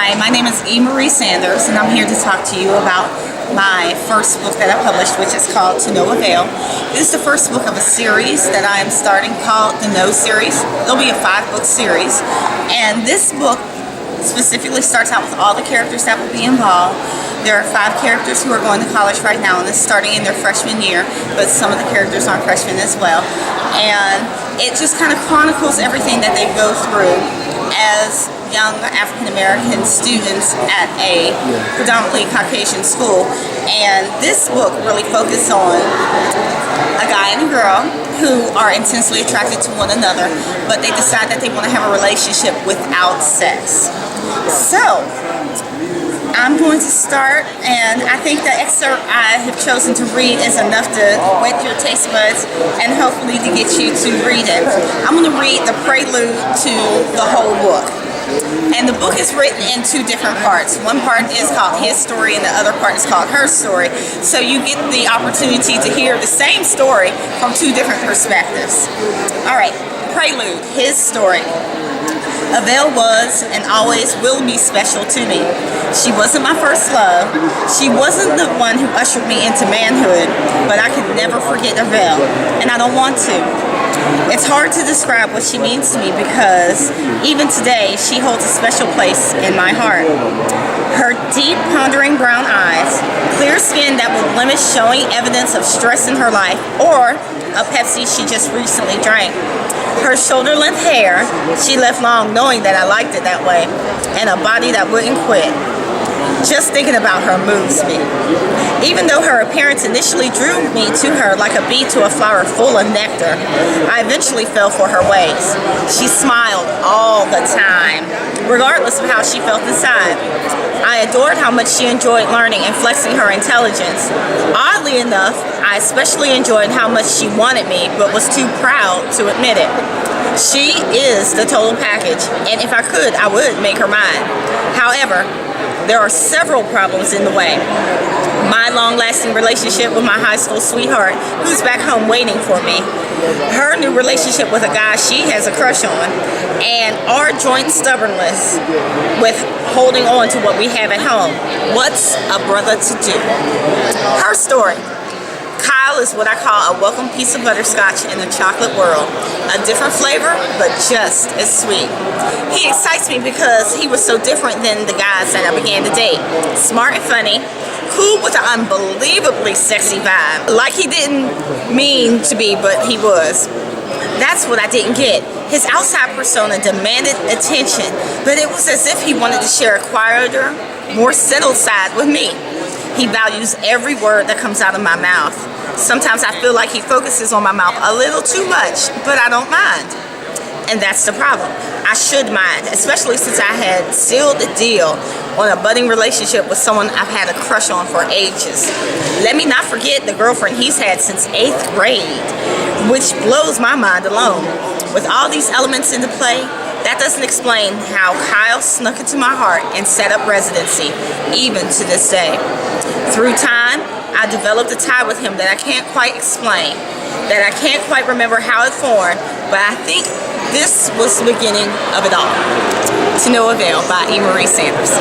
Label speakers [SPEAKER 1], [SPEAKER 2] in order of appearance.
[SPEAKER 1] Hi, my name is Maree Sanders, and I'm here to talk to you about my first book that I published, which is called To No Avail. This is the first book of a series that I am starting called the No Series. It'll be a 5-book series, and this book specifically starts out with all the characters that will be involved. There are 5 characters who are going to college right now, and it's starting in their freshman year, but some of the characters aren't freshmen as well. And it just kind of chronicles everything that they go through as young African-American students at a predominantly Caucasian school. And this book really focuses on a guy and a girl who are intensely attracted to one another, but they decide that they want to have a relationship without sex. So I'm going to start, and I think the excerpt I have chosen to read is enough to whet your taste buds and hopefully to get you to read it. I'm going to read the prelude to the whole book. And the book is written in 2 different parts. One part is called his story and the other part is called her story. So you get the opportunity to hear the same story from 2 different perspectives. Alright, prelude, his story. Avail was and always will be special to me. She wasn't my first love. She wasn't the one who ushered me into manhood, but I could never forget Avail, and I don't want to. It's hard to describe what she means to me because even today she holds a special place in my heart. Her deep, pondering brown eyes, clear skin that will limit showing evidence of stress in her life or a Pepsi she just recently drank. Her shoulder-length hair, she left long knowing that I liked it that way, and a body that wouldn't quit. Just thinking about her moves me. Even though her appearance initially drew me to her like a bee to a flower full of nectar, I eventually fell for her ways. She smiled all the time, regardless of how she felt inside. I adored how much she enjoyed learning and flexing her intelligence. Oddly enough, I especially enjoyed how much she wanted me, but was too proud to admit it. She is the total package, and if I could, I would make her mine. However, there are several problems in the way. My long-lasting relationship with my high school sweetheart, who's back home waiting for me. Her new relationship with a guy she has a crush on. And our joint stubbornness with holding on to what we have at home. What's a brother to do? Her story. Kyle is what I call a welcome piece of butterscotch in the chocolate world. A different flavor, but just as sweet. He excites me because he was so different than the guys that I began to date. Smart and funny, cool with an unbelievably sexy vibe. Like he didn't mean to be, but he was. That's what I didn't get. His outside persona demanded attention, but it was as if he wanted to share a quieter, more settled side with me. He values every word that comes out of my mouth. Sometimes I feel like he focuses on my mouth a little too much, but I don't mind. And that's the problem. I should mind, especially since I had sealed the deal on a budding relationship with someone I've had a crush on for ages. Let me not forget the girlfriend he's had since 8th grade, which blows my mind alone. With all these elements into play, that doesn't explain how Kyle snuck into my heart and set up residency, even to this day. Through time, I developed a tie with him that I can't quite explain, that I can't quite remember how it formed, but I think this was the beginning of it all. To No Avail by Maree Sanders.